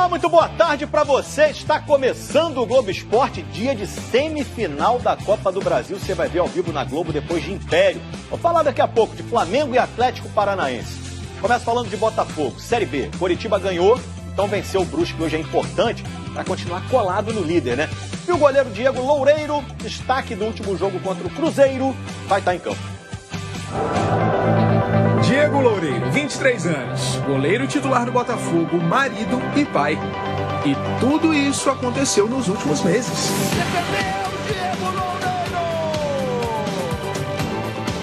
Olá, muito boa tarde para você. Está começando o Globo Esporte, dia de semifinal da Copa do Brasil. Você vai ver ao vivo na Globo depois de Império. Vou falar daqui a pouco de Flamengo e Atlético Paranaense. Começa falando de Botafogo, Série B. Coritiba ganhou, então venceu o Brusque, hoje é importante para continuar colado no líder, né? E o goleiro Diego Loureiro, destaque do último jogo contra o Cruzeiro, vai estar em campo. Diego Loureiro, 23 anos, goleiro titular do Botafogo, marido e pai. E tudo isso aconteceu nos últimos meses.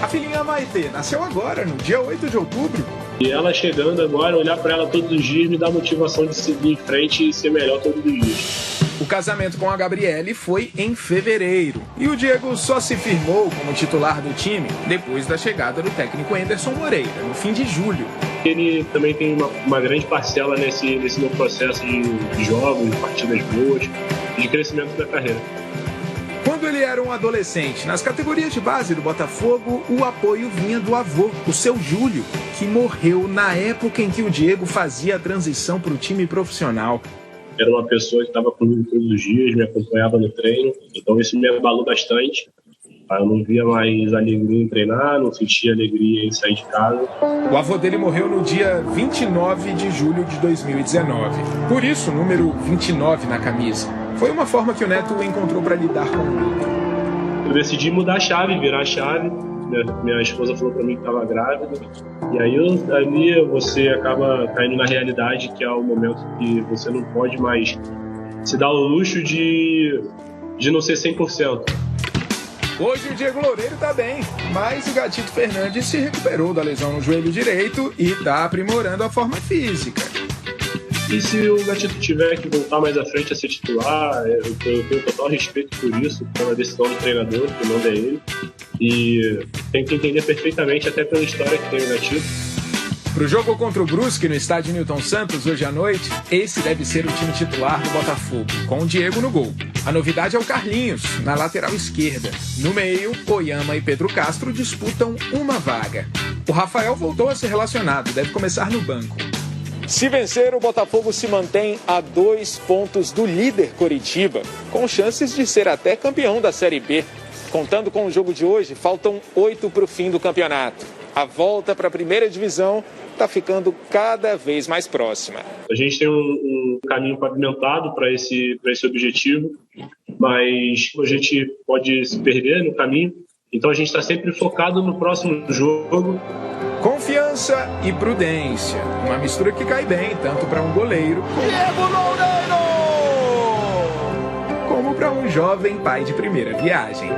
A filhinha Maitê nasceu agora, no dia 8 de outubro. E ela chegando agora, olhar para ela todos os dias me dá motivação de seguir em frente e ser melhor todos os dias. O casamento com a Gabriele foi em fevereiro. E o Diego só se firmou como titular do time depois da chegada do técnico Anderson Moreira, no fim de julho. Ele também tem uma grande parcela nesse meu processo de jogos, de partidas boas, de crescimento da carreira. Quando ele era um adolescente, nas categorias de base do Botafogo, o apoio vinha do avô, o seu Júlio, que morreu na época em que o Diego fazia a transição para o time profissional. Era uma pessoa que estava comigo todos os dias, me acompanhava no treino, então isso me abalou bastante. Eu não via mais alegria em treinar, não sentia alegria em sair de casa. O avô dele morreu no dia 29 de julho de 2019. Por isso, o número 29 na camisa. Foi uma forma que o neto encontrou para lidar com o luto. Eu decidi mudar a chave, virar a chave. Minha esposa falou para mim que estava grávida. E aí ali você acaba caindo na realidade, que é o momento que você não pode mais se dar o luxo de não ser 100%. Hoje o Diego Loureiro tá bem, mas o Gatito Fernandes se recuperou da lesão no joelho direito e tá aprimorando a forma física. E se o Gatito tiver que voltar mais à frente a ser titular, eu tenho total respeito por isso, pela decisão do treinador, que manda é ele. E tem que entender perfeitamente, até pela história que tem o Gatito. Pro jogo contra o Brusque no estádio Newton Santos hoje à noite, esse deve ser o time titular do Botafogo, com o Diego no gol. A novidade é o Carlinhos, na lateral esquerda. No meio, Oyama e Pedro Castro disputam uma vaga. O Rafael voltou a ser relacionado, deve começar no banco. Se vencer, o Botafogo se mantém a 2 pontos do líder Coritiba, com chances de ser até campeão da Série B. Contando com o jogo de hoje, faltam 8 para o fim do campeonato. A volta para a primeira divisão está ficando cada vez mais próxima. A gente tem um caminho pavimentado para esse objetivo, mas a gente pode se perder no caminho. Então a gente está sempre focado no próximo jogo. Confiança e prudência, uma mistura que cai bem tanto para um goleiro como para um jovem pai de primeira viagem.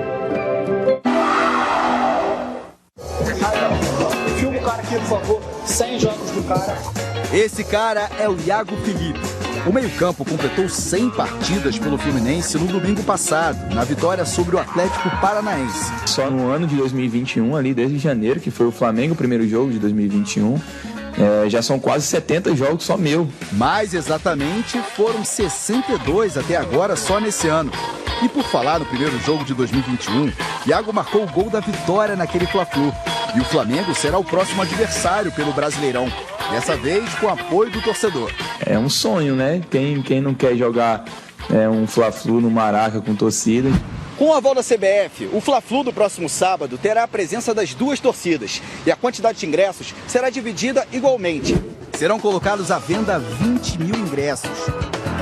Filma o cara aqui, por favor. 100 jogos do cara. Esse cara é o Iago Felipe. O meio-campo completou 100 partidas pelo Fluminense no domingo passado, na vitória sobre o Atlético Paranaense. Só no ano de 2021, ali desde janeiro, que foi o Flamengo, o primeiro jogo de 2021, já são quase 70 jogos só meu. Mais exatamente, foram 62 até agora só nesse ano. E por falar no primeiro jogo de 2021, Iago marcou o gol da vitória naquele Fla-Flu. E o Flamengo será o próximo adversário pelo Brasileirão. Dessa vez com apoio do torcedor. É um sonho, né? Quem não quer jogar um Fla-Flu no Maraca com torcida? Com o aval da CBF, o Fla-Flu do próximo sábado terá a presença das duas torcidas. E a quantidade de ingressos será dividida igualmente. Serão colocados à venda 20 mil ingressos.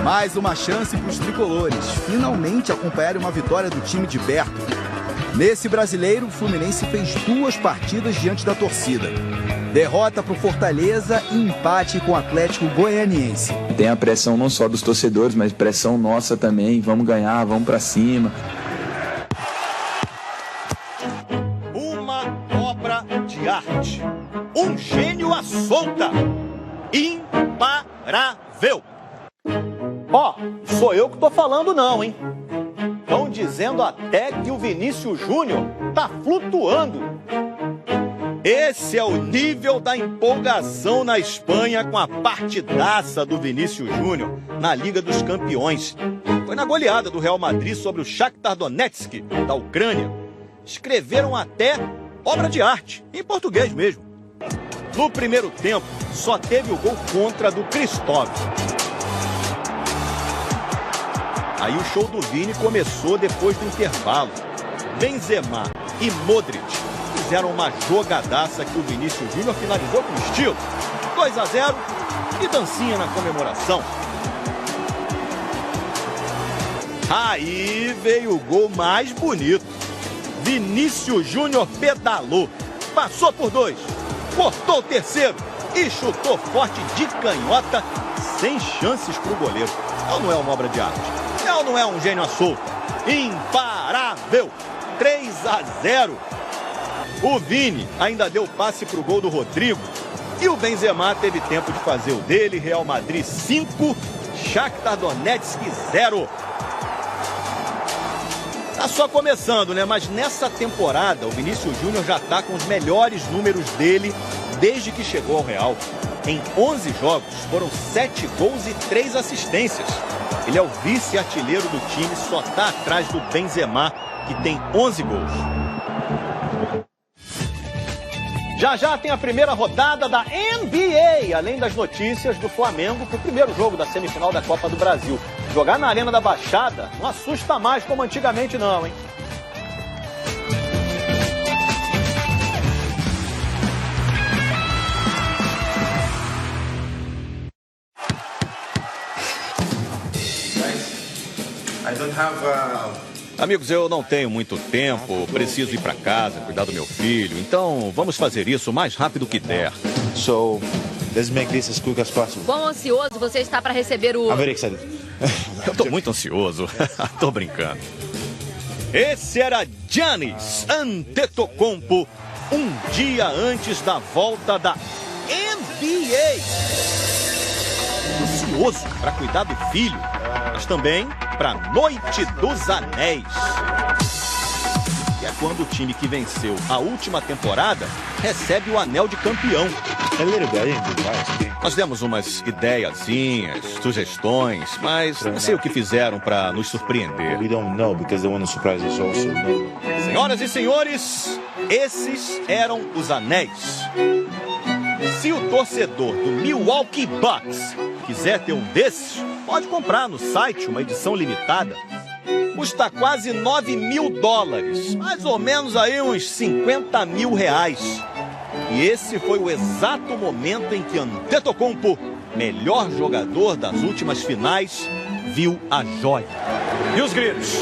Mais uma chance para os tricolores finalmente acompanharem uma vitória do time de Berto. Nesse brasileiro, o Fluminense fez 2 partidas diante da torcida. Derrota para o Fortaleza e empate com o Atlético Goianiense. Tem a pressão não só dos torcedores, mas pressão nossa também. Vamos ganhar, vamos para cima. Uma obra de arte. Um gênio à solta. Imparável. Ó, sou eu que tô falando não, hein? Estão dizendo até que o Vinícius Júnior tá flutuando. Esse é o nível da empolgação na Espanha com a partidaça do Vinícius Júnior na Liga dos Campeões. Foi na goleada do Real Madrid sobre o Shakhtar Donetsk, da Ucrânia. Escreveram até obra de arte, em português mesmo. No primeiro tempo, só teve o gol contra do Cristóvão. Aí o show do Vini começou depois do intervalo. Benzema e Modric fizeram uma jogadaça que o Vinícius Júnior finalizou com estilo. 2-0 e dancinha na comemoração. Aí veio o gol mais bonito. Vinícius Júnior pedalou, passou por 2, cortou o terceiro e chutou forte de canhota, sem chances para o goleiro. Ou não é uma obra de arte? Ou não é um gênio à solta? Imparável! 3-0. O Vini ainda deu passe para o gol do Rodrigo. E o Benzema teve tempo de fazer o dele. Real Madrid 5, Shakhtar Donetsk 0. Tá só começando, né? Mas nessa temporada o Vinícius Júnior já tá com os melhores números dele desde que chegou ao Real. Em 11 jogos foram 7 gols e 3 assistências. Ele é o vice-artilheiro do time, só tá atrás do Benzema, que tem 11 gols. Já já tem a primeira rodada da NBA, além das notícias do Flamengo para o primeiro jogo da semifinal da Copa do Brasil. Jogar na Arena da Baixada não assusta mais como antigamente não, hein? Amigos, eu não tenho muito tempo, preciso ir para casa, cuidar do meu filho, então vamos fazer isso o mais rápido que der. So, let's make this as quick as possible. Quão ansioso você está para receber o... I'm very excited. Eu tô muito ansioso, tô brincando. Esse era Giannis Antetokounmpo, um dia antes da volta da NBA. Ansioso para cuidar do filho, mas também para a Noite dos Anéis. Que é quando o time que venceu a última temporada recebe o anel de campeão. Nós demos umas ideiazinhas, sugestões, mas não sei o que fizeram para nos surpreender. Senhoras e senhores, esses eram os anéis. Se o torcedor do Milwaukee Bucks quiser ter um desses, pode comprar no site uma edição limitada. Custa quase $9.000, mais ou menos aí uns R$50 mil. E esse foi o exato momento em que Antetokounmpo, melhor jogador das últimas finais, viu a joia. E os gritos?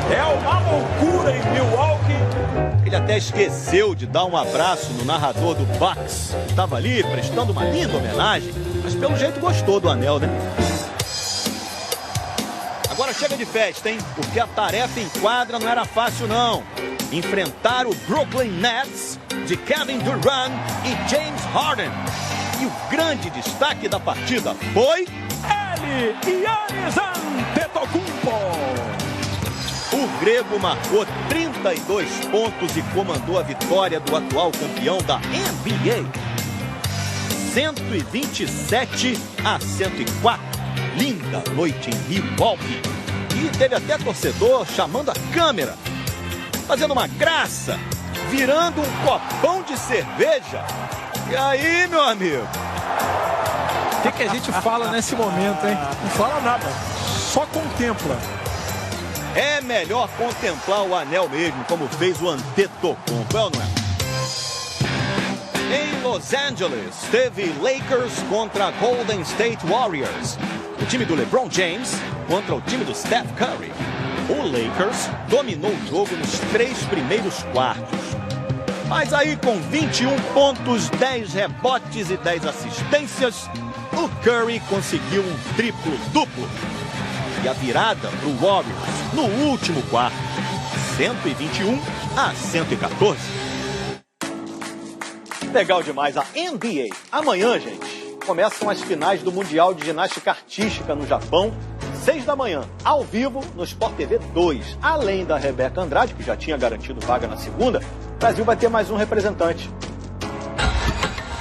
É uma loucura em Milwaukee. Ele até esqueceu de dar um abraço no narrador do Bucks. Estava ali prestando uma linda homenagem, mas pelo jeito gostou do anel, né? Agora chega de festa, hein? Porque a tarefa em quadra não era fácil, não. Enfrentar o Brooklyn Nets de Kevin Durant e James Harden. E o grande destaque da partida foi... ele, Giannis Antetokounmpo. O grego marcou 32 pontos e comandou a vitória do atual campeão da NBA. 127-104. Linda noite em Milwaukee. E teve até torcedor chamando a câmera, fazendo uma graça, virando um copão de cerveja. E aí, meu amigo? O que a gente fala nesse momento, hein? Não fala nada, só contempla. É melhor contemplar o anel mesmo, como fez o Antetokounmpo, não é? Em Los Angeles, teve Lakers contra Golden State Warriors. O time do LeBron James contra o time do Steph Curry. O Lakers dominou o jogo nos 3 primeiros quartos. Mas aí com 21 pontos, 10 rebotes e 10 assistências, o Curry conseguiu um triplo-duplo. E a virada para o Warriors no último quarto, 121-114. Legal demais a NBA. Amanhã, gente, começam as finais do Mundial de Ginástica Artística no Japão, 6 da manhã, ao vivo, no Sport TV 2. Além da Rebeca Andrade, que já tinha garantido vaga na segunda, o Brasil vai ter mais um representante.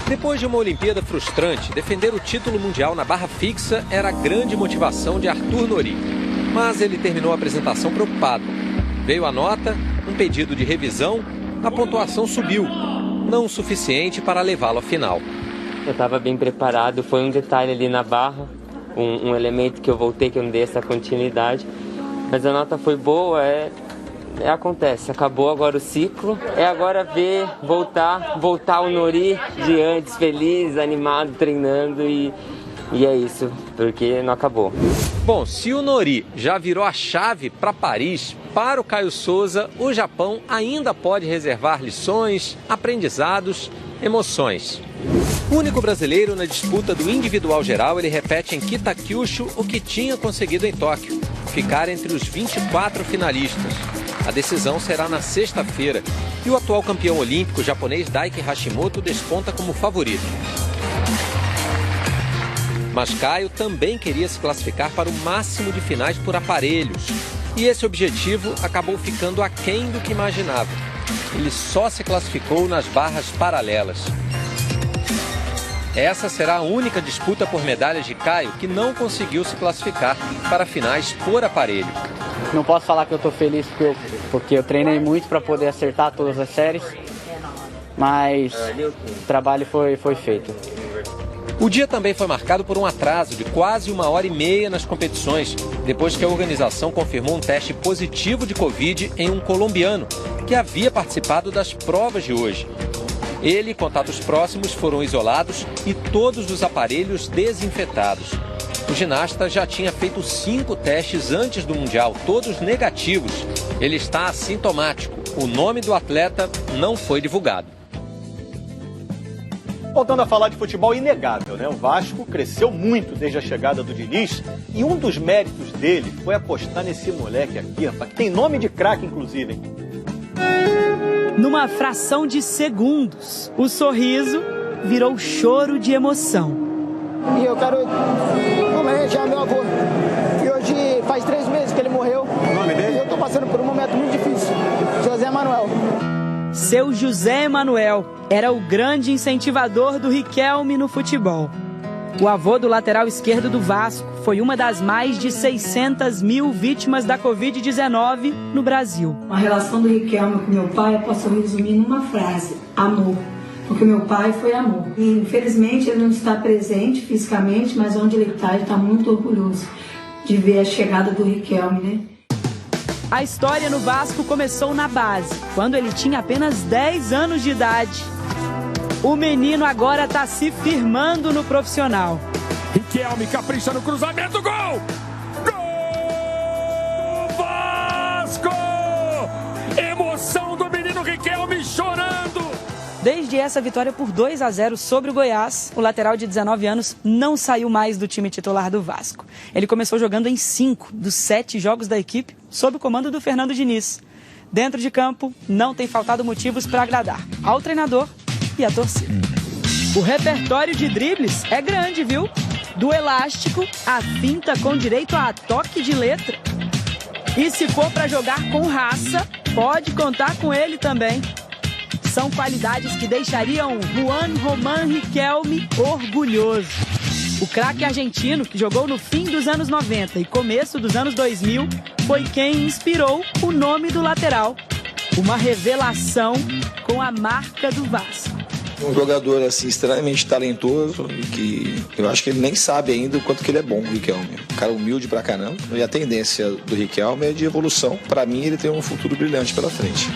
Depois de uma Olimpíada frustrante, defender o título mundial na barra fixa era a grande motivação de Arthur Nori. Mas ele terminou a apresentação preocupado. Veio a nota, um pedido de revisão, a pontuação subiu. não o suficiente para levá-lo à final. Eu estava bem preparado, foi um detalhe ali na barra, um elemento que eu voltei, que eu não dei essa continuidade, mas a nota foi boa, acontece, acabou agora o ciclo, agora ver, voltar o Nori de antes, feliz, animado, treinando e é isso, porque não acabou. Bom, se o Nori já virou a chave para Paris, para o Caio Souza, o Japão ainda pode reservar lições, aprendizados, emoções. O único brasileiro na disputa do individual geral, ele repete em Kitakyushu o que tinha conseguido em Tóquio, ficar entre os 24 finalistas. A decisão será na sexta-feira e o atual campeão olímpico japonês Daiki Hashimoto desponta como favorito. Mas Caio também queria se classificar para o máximo de finais por aparelhos. E esse objetivo acabou ficando aquém do que imaginava. Ele só se classificou nas barras paralelas. Essa será a única disputa por medalhas de Caio que não conseguiu se classificar para finais por aparelho. Não posso falar que eu estou feliz porque eu treinei muito para poder acertar todas as séries, mas o trabalho foi feito. O dia também foi marcado por um atraso de quase 1h30 nas competições, depois que a organização confirmou um teste positivo de Covid em um colombiano, que havia participado das provas de hoje. Ele e contatos próximos foram isolados e todos os aparelhos desinfetados. O ginasta já tinha feito 5 testes antes do Mundial, todos negativos. Ele está assintomático. O nome do atleta não foi divulgado. Voltando a falar de futebol, inegável, né? O Vasco cresceu muito desde a chegada do Diniz e um dos méritos dele foi apostar nesse moleque aqui, rapaz, que tem nome de craque, inclusive, hein? Numa fração de segundos, o sorriso virou choro de emoção. E eu quero homenagear meu avô, que hoje faz 3 meses que ele morreu. O nome dele? E eu tô passando por um momento muito difícil. José Manuel. Seu José Emanuel era o grande incentivador do Riquelme no futebol. O avô do lateral esquerdo do Vasco foi uma das mais de 600 mil vítimas da Covid-19 no Brasil. A relação do Riquelme com meu pai eu posso resumir numa frase: amor. Porque meu pai foi amor. E, infelizmente, ele não está presente fisicamente, mas onde ele está muito orgulhoso de ver a chegada do Riquelme, né? A história no Vasco começou na base, quando ele tinha apenas 10 anos de idade. O menino agora está se firmando no profissional. Riquelme capricha no cruzamento, gol! Gol! Vasco! Emoção do menino Riquelme chorando! Desde essa vitória por 2-0 sobre o Goiás, o lateral de 19 anos não saiu mais do time titular do Vasco. Ele começou jogando em 5 dos 7 jogos da equipe, sob o comando do Fernando Diniz. Dentro de campo, não tem faltado motivos para agradar ao treinador e à torcida. O repertório de dribles é grande, viu? Do elástico, à finta com direito a toque de letra. E se for para jogar com raça, pode contar com ele também. São qualidades que deixariam Juan Román Riquelme orgulhoso. O craque argentino, que jogou no fim dos anos 90 e começo dos anos 2000, foi quem inspirou o nome do lateral. Uma revelação com a marca do Vasco. Um jogador assim extremamente talentoso e que eu acho que ele nem sabe ainda o quanto que ele é bom, o Riquelme. Um cara humilde pra caramba. E a tendência do Riquelme é de evolução. Pra mim, ele tem um futuro brilhante pela frente.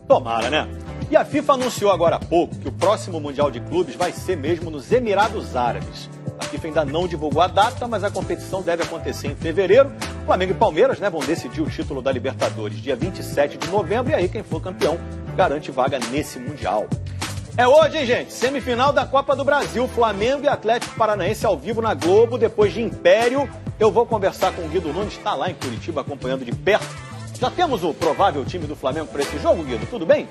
Tomara, né? E a FIFA anunciou agora há pouco que o próximo Mundial de Clubes vai ser mesmo nos Emirados Árabes. A FIFA ainda não divulgou a data, mas a competição deve acontecer em fevereiro. Flamengo e Palmeiras, né, vão decidir o título da Libertadores dia 27 de novembro e aí quem for campeão garante vaga nesse Mundial. É hoje, hein, gente? Semifinal da Copa do Brasil, Flamengo e Atlético Paranaense ao vivo na Globo, depois de Império. Eu vou conversar com o Guido Nunes, está lá em Curitiba acompanhando de perto. Já temos o provável time do Flamengo para esse jogo, Guido? Tudo bem?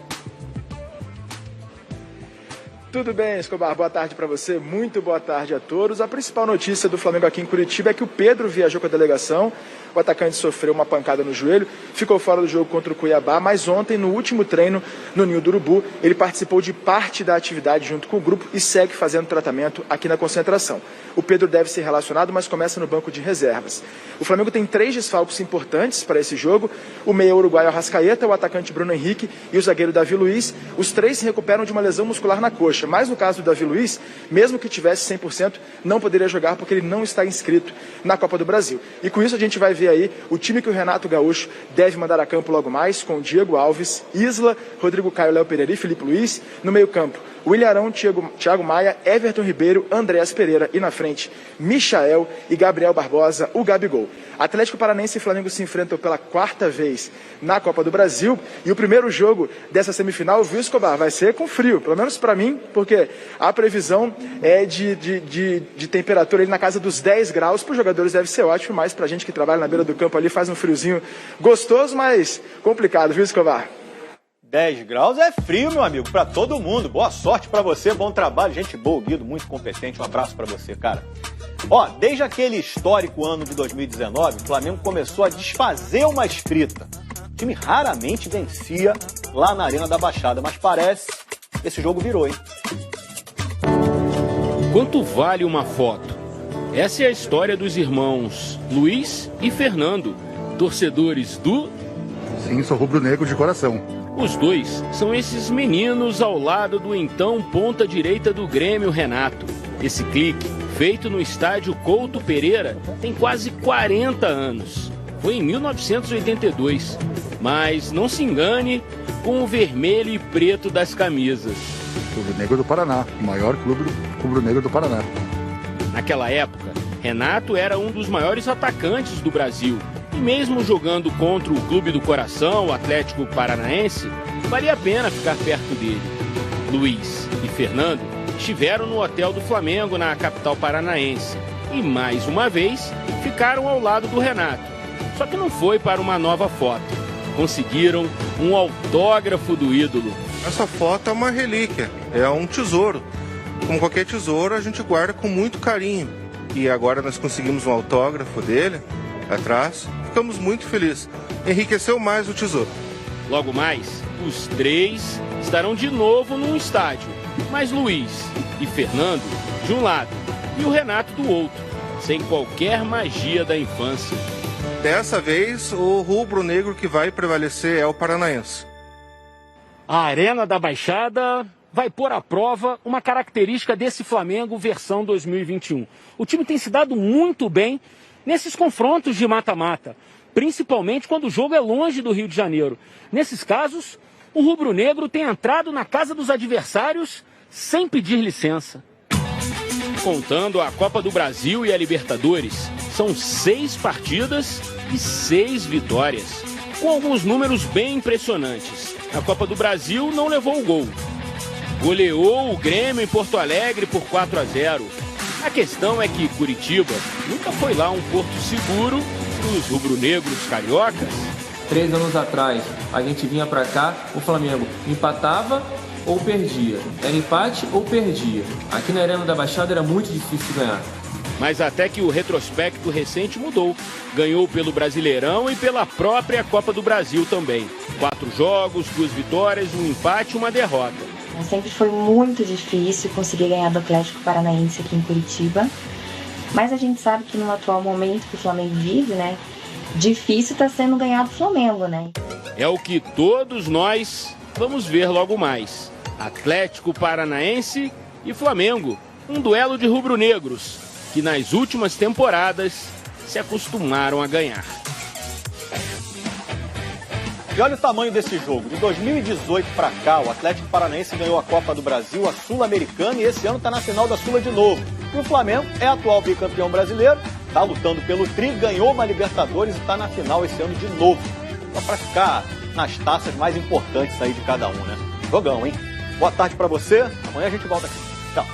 Tudo bem, Escobar? Boa tarde para você, muito boa tarde a todos. A principal notícia do Flamengo aqui em Curitiba é que o Pedro viajou com a delegação. O atacante sofreu uma pancada no joelho, ficou fora do jogo contra o Cuiabá, mas ontem, no último treino no Ninho do Urubu, ele participou de parte da atividade junto com o grupo e segue fazendo tratamento aqui na concentração. O Pedro deve ser relacionado, mas começa no banco de reservas. O Flamengo tem 3 desfalques importantes para esse jogo: o meia uruguaio Arrascaeta, o atacante Bruno Henrique e o zagueiro Davi Luiz. Os 3 se recuperam de uma lesão muscular na coxa, mas no caso do Davi Luiz, mesmo que tivesse 100%, não poderia jogar porque ele não está inscrito na Copa do Brasil. E com isso a gente vai ver aí o time que o Renato Gaúcho deve mandar a campo logo mais, com Diego Alves, Isla, Rodrigo Caio, Léo Pereira e Felipe Luiz. No meio campo, William Arão, Thiago Maia, Everton Ribeiro, Andréas Pereira e na frente, Michael e Gabriel Barbosa, o Gabigol. Atlético Paranaense e Flamengo se enfrentam pela 4ª vez na Copa do Brasil e o primeiro jogo dessa semifinal, viu, Escobar, vai ser com frio, pelo menos para mim, porque a previsão é de temperatura ali na casa dos 10 graus. Para os jogadores deve ser ótimo, mas para a gente que trabalha na beira do campo ali faz um friozinho gostoso, mas complicado, viu, Escobar? 10 graus é frio, meu amigo, para todo mundo. Boa sorte para você, bom trabalho, gente boa, Guido, muito competente. Um abraço para você, cara. Ó, desde aquele histórico ano de 2019, o Flamengo começou a desfazer uma escrita. O time raramente vencia lá na Arena da Baixada, mas parece que esse jogo virou, hein? Quanto vale uma foto? Essa é a história dos irmãos Luiz e Fernando, torcedores do... Sim, sou rubro-negro de coração. Os dois são esses meninos ao lado do então ponta-direita do Grêmio, Renato. Esse clique, feito no estádio Couto Pereira, tem quase 40 anos. Foi em 1982. Mas não se engane com o vermelho e preto das camisas. Rubro-negro do Paraná, o maior clube rubro-negro do Paraná. Naquela época, Renato era um dos maiores atacantes do Brasil. E mesmo jogando contra o Clube do Coração, o Atlético Paranaense, valia a pena ficar perto dele. Luiz e Fernando estiveram no hotel do Flamengo, na capital paranaense. E mais uma vez, ficaram ao lado do Renato. Só que não foi para uma nova foto. Conseguiram um autógrafo do ídolo. Essa foto é uma relíquia, é um tesouro. Como qualquer tesouro, a gente guarda com muito carinho. E agora nós conseguimos um autógrafo dele atrás. Ficamos muito felizes. Enriqueceu mais o tesouro. Logo mais, os 3 estarão de novo num estádio. Mas Luiz e Fernando de um lado e o Renato do outro, sem qualquer magia da infância. Dessa vez, o rubro-negro que vai prevalecer é o paranaense. A Arena da Baixada vai pôr à prova uma característica desse Flamengo versão 2021. O time tem se dado muito bem nesses confrontos de mata-mata, principalmente quando o jogo é longe do Rio de Janeiro. Nesses casos, o rubro-negro tem entrado na casa dos adversários sem pedir licença. Contando a Copa do Brasil e a Libertadores, são 6 partidas e 6 vitórias, com alguns números bem impressionantes. Na Copa do Brasil não levou o gol. Goleou o Grêmio em Porto Alegre por 4-0. A questão é que Curitiba nunca foi lá um porto seguro para os rubro-negros cariocas. 3 anos atrás, a gente vinha para cá, o Flamengo empatava ou perdia. Era empate ou perdia. Aqui na Arena da Baixada era muito difícil ganhar. Mas até que o retrospecto recente mudou. Ganhou pelo Brasileirão e pela própria Copa do Brasil também. 4 jogos, 2 vitórias, 1 empate e 1 derrota. Sempre foi muito difícil conseguir ganhar do Atlético Paranaense aqui em Curitiba. Mas a gente sabe que no atual momento que o Flamengo vive, né? Difícil está sendo ganhar do Flamengo, né? É o que todos nós vamos ver logo mais. Atlético Paranaense e Flamengo. Um duelo de rubro-negros que nas últimas temporadas se acostumaram a ganhar. E olha o tamanho desse jogo. De 2018 para cá, o Atlético Paranaense ganhou a Copa do Brasil, a Sul-Americana, e esse ano está na final da Sula de novo. E o Flamengo é atual bicampeão brasileiro, está lutando pelo tri, ganhou uma Libertadores e está na final esse ano de novo. Só para ficar nas taças mais importantes aí de cada um, né? Jogão, hein? Boa tarde para você. Amanhã a gente volta aqui. Tchau.